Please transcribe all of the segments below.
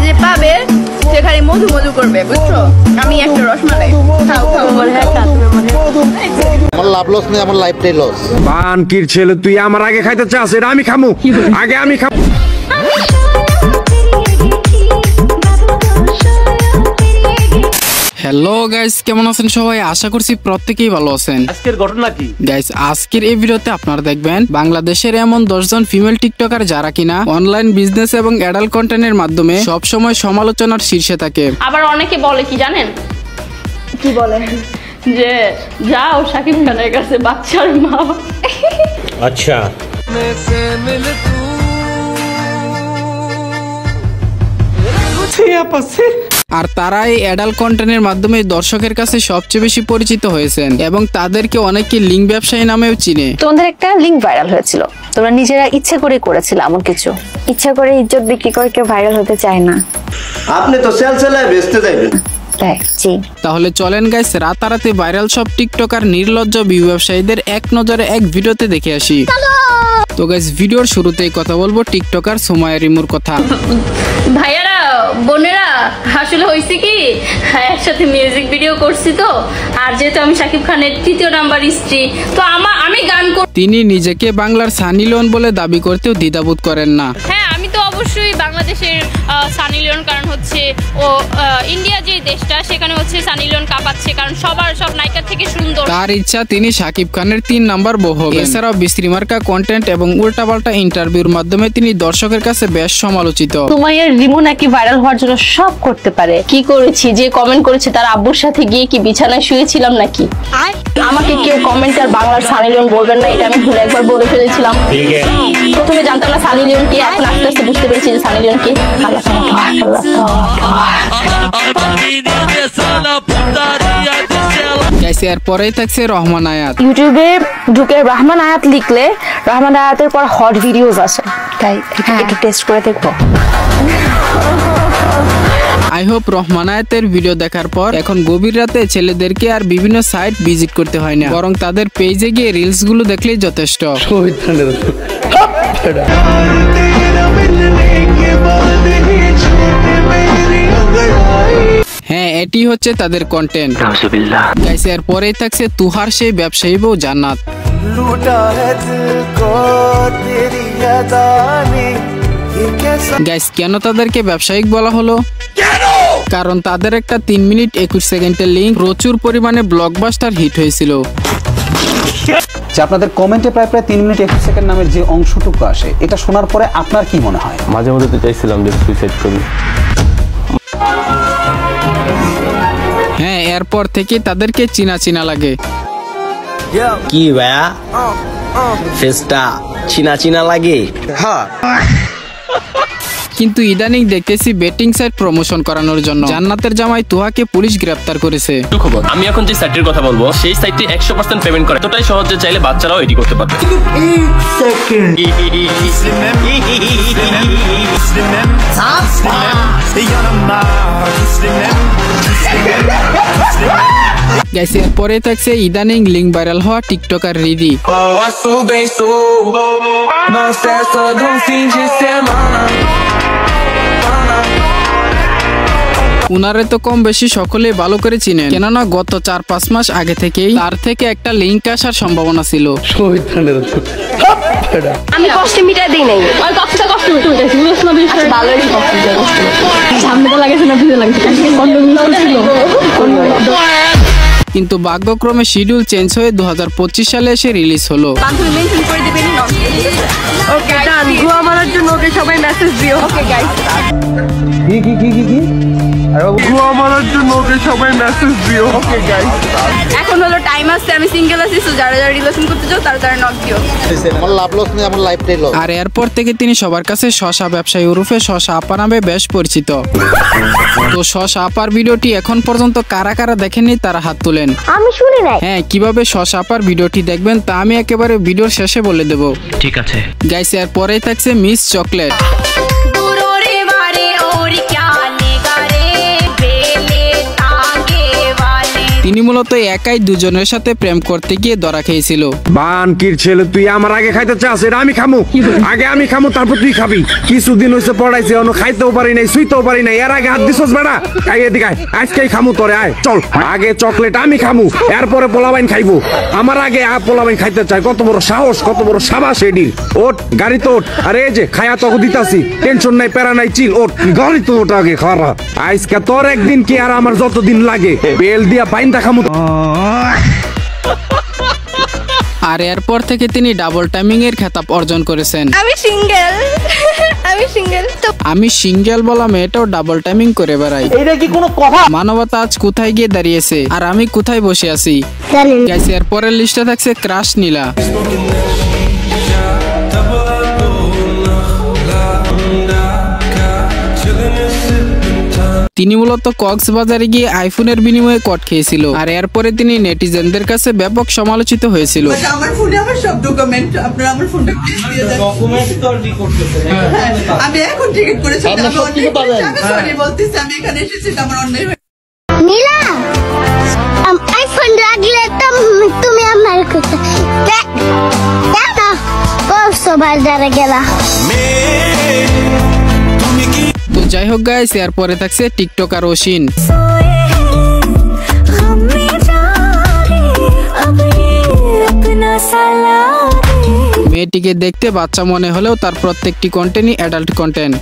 যে পাবে সে খালি মধু মধু করবে, বুঝছো? আমি একটা রসমালাই খাও খাও বলে আমার লাভ লস নেই, আমার লাইফটাই লস। বানকির ছেলে, তুই আমার আগে খাইতে চাস? এটা আমি খামু, আগে আমি খাবো। হ্যালো গাইস, কেমন আছেন সবাই? আশা করছি প্রত্যেকেই ভালো আছেন। আজকের ঘটনা কি গাইস, আজকের এই ভিডিওতে আপনারা দেখবেন বাংলাদেশের এমন 10 জন ফিমেল টিকটকার যারা কিনা অনলাইন বিজনেস এবং অ্যাডাল্ট কন্টেন্টের মাধ্যমে সব সময় সমালোচনার শীর্ষে থাকে। আবার অনেকে বলে কি জানেন? কি বলে? যে যাও শাকিব খানের কাছে, বাচ্চার মা। আচ্ছা, আর তারা এই অ্যাডাল্ট কন্টেন্টের মাধ্যমে দর্শকের কাছে সবচেয়ে বেশি পরিচিত হয়েছেন এবং তাদেরকে অনেকে লিঙ্ক ব্যবসায়ী নামেও চিনে। তোমাদের একটা লিঙ্ক ভাইরাল হয়েছিল, তোমরা নিজেরা ইচ্ছে করে করেছিল এমন কিছু? ইচ্ছা করে ইজ্জত বিক্রি করে কেউ ভাইরাল হতে চায় না। আপনি তো সেল সেলায় বেচতে যাইবেন। তাহলে চলেন গাইস, রাতারাতি ভাইরাল সব টিকটকার নির্লজ্জ ভিউ ব্যবসায়ীদের এক নজরে এক ভিডিওতে দেখে আসি। তো গাইস, ভিডিওর শুরুতেই কথা বলবো টিকটকার সুমাইয়া রিমুর কথা। ভাইয়ারা বোনেরা, আসলে হয়েছে কি, একসাথে মিউজিক ভিডিও করছি তো, আর যেহেতু আমি শাকিব খানের 3য় নাম্বার স্ত্রী, তো আমি গান করি। তিনি নিজেকে বাংলার সানি লিওন বলে দাবি করতেও দ্বিধাবোধ করেন না। হ্যাঁ, আমি তো অবশ্যই বাংলাদেশের সানি লিওন, কারণ হচ্ছে ও ইন্ডিয়া যে দেশটা সেখানে হচ্ছে সানি লিওন কাঁপাচ্ছে, কারণ সব নায়িকার থেকে সুন্দর। তার ইচ্ছা তিনি শাকিব খানের 3 নাম্বার বউ হবেন। এছাড়াও বিশ্রী মার্কা কন্টেন্ট এবং উল্টাপাল্টা ইন্টারভিউর মাধ্যমে তিনি দর্শকের কাছে বেশ সমালোচিত। সুমাইয়া রিমু নাকি ভাইরাল হওয়ার জন্য সব করতে পারে। কি করেছি? যে কমেন্ট করেছে তার আব্বুর সাথে গিয়ে কি বিছানায় শুয়েছিলাম নাকি? আমাকে কেউ কমেন্ট আর বাংলার সানি লিওন বলবেন না, এটা আমি ভুলে একবার বলে ফেলেছিলাম। প্রথমে জানতাম না সানি লিওন কি, এখন আস্তে আস্তে বুঝতে পেরেছি যে সানি লিওন কি। এরপরেই থাকছে রহমান আয়াত। ইউটিউবে ঢুকে রহমান আয়াত লিখলে রহমান আয়াতের পর হট ভিডিওস আসে, তাই একটু টেস্ট করে দেখবো। আই হোপ রহমান আয়াতের ভিডিও দেখার পর এখন গভীর রাতে ছেলেদেরকে আর বিভিন্ন সাইট ভিজিট করতে হয় না, বরং তাদের পেজে গিয়ে রিলস গুলো দেখলেই যথেষ্ট। হ্যাঁ, এটি হচ্ছে তাদের কন্টেন্ট। গাইস, এরপরেই থাকছে তুহার সেই ব্যবসায়ী বউ জান্নাত। গাইস, কেন তাদেরকে ব্যবসায়িক বলা হলো? কারণ তাদের একটা 3 মিনিট 21 সেকেন্ডের লিঙ্ক প্রচুর পরিমাণে ব্লকবাস্টার হিট হয়েছিল। আপনাদের কমেন্টে প্রায় 3 মিনিট 21 সেকেন্ড নামের যে অংশটুকু আসে, এটা শোনার পরে আপনার কি মনে হয়? মাঝে মধ্যে তো চাইছিলাম যে সুইসাইড করি। হ্যাঁ, এরপর থেকে তাদেরকে চিনা চিনা লাগে। কি ভাইয়া, ফেসটা চিনা চিনা লাগে? হ্যাঁ, কিন্তু ইদানিং দেখতেছি বেটিং সাইট প্রমোশন করানোর জন্য জান্নাতের জামাই তুহাকে পুলিশ গ্রেফতার করেছে। খবর, আমি এখন যে সাইটের কথা বলবো সেই সাইটে 100% পেমেন্ট করে, এতটাই সহজে চাইলে বাচ্চারাও এডি করতে পারবে। গাইস, এরপরে থাকছে ইদানিং লিঙ্ক ভাইরাল হওয়া টিকটকার রিদি। উনারে তো কম বেশি সকলেই ভালো করে চিনেন, কেননা গত 4-5 মাস আগে থেকেই তার থেকে একটা লিঙ্ক আসার সম্ভাবনা ছিল। আমি কষ্ট মিটাই দিই নাই, আর কষ্ট মিটাইছি, বুঝছ না? আচ্ছা, ভালো হয়েছে কষ্ট মিটাই। সামনে লাগেছে না ভিড়ে লাগছে, কিন্তু ভাগ্যক্রমে শিডিউল চেঞ্জ হয়ে 2025 সালে এসে রিলিজ হলো। বান্ধবী মেনশন করে দিবেন। ওকে ডান, গুয়া মারার জন্য ওকে সবাই মেসেজ দিও। ওকে গাইস, কি গুয়া মারার জন্য ওকে সবাই মেসেজ দিও। ওকে গাইস, এখন হলো টাইম আছে, আমি সিঙ্গেল আছি, সো যারা যারা রিলেশন করতে চাও তারা নক দিও। আমার লাভ লস নেই, আমার লাইফটাই লস। আর এরপর থেকে তিনি সবার কাছে শশা ব্যবসায়ী ওরফে শশা আপা নামে বেশ পরিচিত। তো শশা আপার ভিডিওটি এখন পর্যন্ত কারা কারা দেখেননি তারা হাত তুলেন। আমি শুনি নাই। হ্যাঁ, কিভাবে শশা আপার ভিডিওটি দেখবেন তা আমি একেবারে ভিডিওর শেষে বলে দেব। ঠিক আছে গাইস, এরপরেই থাকছে মিস চকলেট। তিনি মূলত মূলত একাই দুজনের সাথে প্রেম করতে গিয়ে ধরা খেয়েছিল। বানকির ছেলে, তুই আমার আগে খাইতে চাস? এটা আমি খামু, আগে আমি খামু, তারপর তুই খাবি। কিছুদিন হয়েছে পড়াইছে, অন্য খাইতেও পারি নাই, শুইতেও পারি নাই, এর আগে হাত দিছস বেড়া। আই এদিকে আয়, আজকেই খামু তোরে, আয় চল। আগে চকলেট আমি খামু, এরপরে পোলাবাইন খাইবো। আমার আগে পোলাবাইন খাইতে চাই, কত বড় সাহস, কত বড় সাবাস এডির। ওঠ গাড়ি তো ওঠ, আরে এই যে খায়া তোকে দিতাছি, টেনশন নাই, প্যারা নাই, চিল, ওঠ গাড়ি তো ওঠ আগে খারা। আজকে তোর একদিন কি আর আমার যতদিন লাগে, বেল দিয়া বাইন্দা খামু। আর এরপর থেকে তিনি ডাবল টাইমিং এর খেতাব অর্জন করেছেন। আমি সিঙ্গেল বলা মেয়েটাও ডাবল টাইমিং করে বেড়াই। এটা কি কোনো কথা? মানবতা আজ কোথায় গিয়ে দাঁড়িয়েছে আর আমি কোথায় বসে আছি। গাইস, এর পরের লিস্টে থাকছে ক্রাশ নীলা। তিনি মূলত কক্সবাজারে গিয়ে আইফোনের বিনিময়ে কট খেয়েছিল, আর এরপরে তিনি নেটিজেনদের কাছে ব্যাপক সমালোচিত হয়েছিল। আমার ফোনে আমার সব ডকুমেন্ট, আপনারা আমার ফোনটা প্লিজ দিয়ে দেন। ডকুমেন্ট তো রেডি করতেছেন। আমি এখন টিকেট করেছি, আমি সরি বলতেছি, আমি এখানে এসেছি, আমার অন্যায় হয়েছে। নীলা, আইফোন রাখলে তুমি আমার কথা কেন কক্সবাজারে গেলা? তো যাই হোক গাইস, এরপরে থাকছে টিকটকার অসীন। মেয়েটিকে দেখতে বাচ্চা মনে হলেও তার প্রত্যেকটি কন্টেন্টই অ্যাডাল্ট কন্টেন্ট।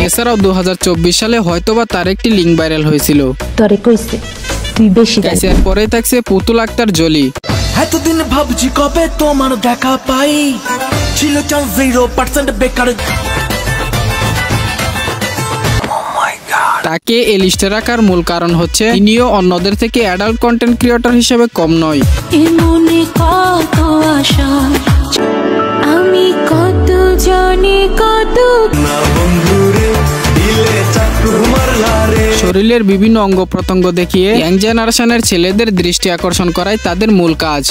এছাড়াও 2024 সালে হয়তোবা তার একটি লিঙ্ক ভাইরাল হয়েছিল। এরপরে থাকছে পুতুল আক্তার জলি। এতদিন ভাবছি কবে তোমার দেখা পাই, ছিল চান্স 0% বেকার। তাকে এই লিস্টে রাখার মূল কারণ হচ্ছে তিনিও অন্যদের থেকে অ্যাডাল্ট কন্টেন্ট ক্রিয়েটর হিসেবে কম নয়। মনে কত আশা, আমি কত জানি কত শরীরের বিভিন্ন অঙ্গ প্রত্যঙ্গ দেখিয়ে ইয়াং জেনারেশনের ছেলেদের দৃষ্টি আকর্ষণ করাই তাদের মূল কাজ।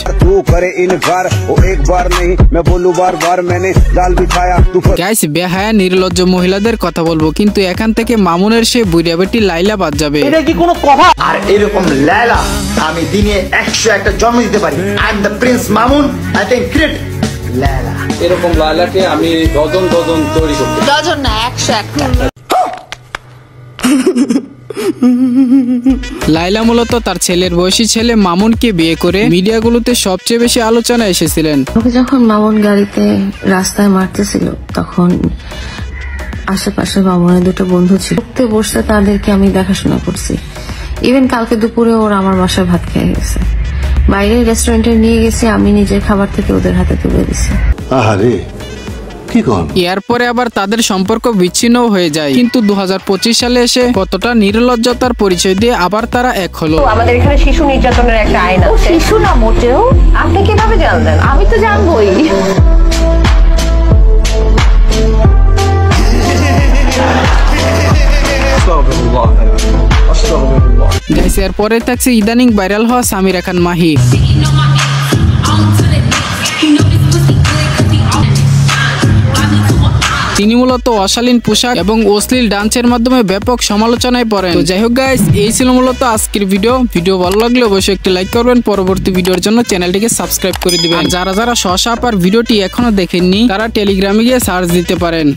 গাইস, বেহায়া নির্লজ্জ মহিলাদের কথা বলবো, কিন্তু এখান থেকে মামুনের সে বুড়িয়া বেটি লাইলা বাদ যাবে। এটা কি কোনো কথা? আর এরকম লাইলা আমি দিনে 101টা জন্ম দিতে পারি। I am the prince Mamun, I think great Laila. এরকম লাইলাকে আমি ডজন তৈরি করব। ডজন না, 101টা। লাইলা মূলত তার ছেলের বয়সী ছেলে মামুনকে বিয়ে করে মিডিয়াগুলোতে সবচেয়ে বেশি আলোচনা এসেছিলেন। যখন মামুন গাড়িতে রাস্তায় মারতেছিল, তখন আশেপাশে মামুনের দুটো বন্ধু ছিল, বসতে তাদেরকে আমি দেখাশোনা করছি। ইভেন কালকে দুপুরে ওরা আমার বাসায় ভাত খেয়ে গেছে, বাইরে রেস্টুরেন্টে নিয়ে গেছি, আমি নিজের খাবার থেকে ওদের হাতে তুলে দিছি। এরপরে আবার তাদের সম্পর্ক বিচ্ছিন্ন হয়ে যায়, কিন্তু 2025 সালে এসে কতটা নির্লজ্জতার পরিচয় দিয়ে আবার তারা এক হলো। আমাদের এখানে শিশু নির্যাতনের একটা আইন আছে। শিশু না মোটেও। আপনি কিভাবে জানলেন? আমি তো জানবই। গাইস, এরপরে থাকছে ইদানিং ভাইরাল হওয়া সামিরা খান মাহি। তিনি মূলত অশালীন পোশাক এবং অশ্লীল ডান্সের মাধ্যমে ব্যাপক সমালোচনায় পড়েন। তো যাই হোক গাইস, এই ছিল মূলত আজকের ভিডিও ভালো লাগলে অবশ্যই একটি লাইক করবেন, পরবর্তী ভিডিওর জন্য চ্যানেলটিকে সাবস্ক্রাইব করে দিবেন। আর যারা শশা আপার ভিডিওটি এখনো দেখেননি তারা টেলিগ্রামে গিয়ে সার্চ দিতে পারেন।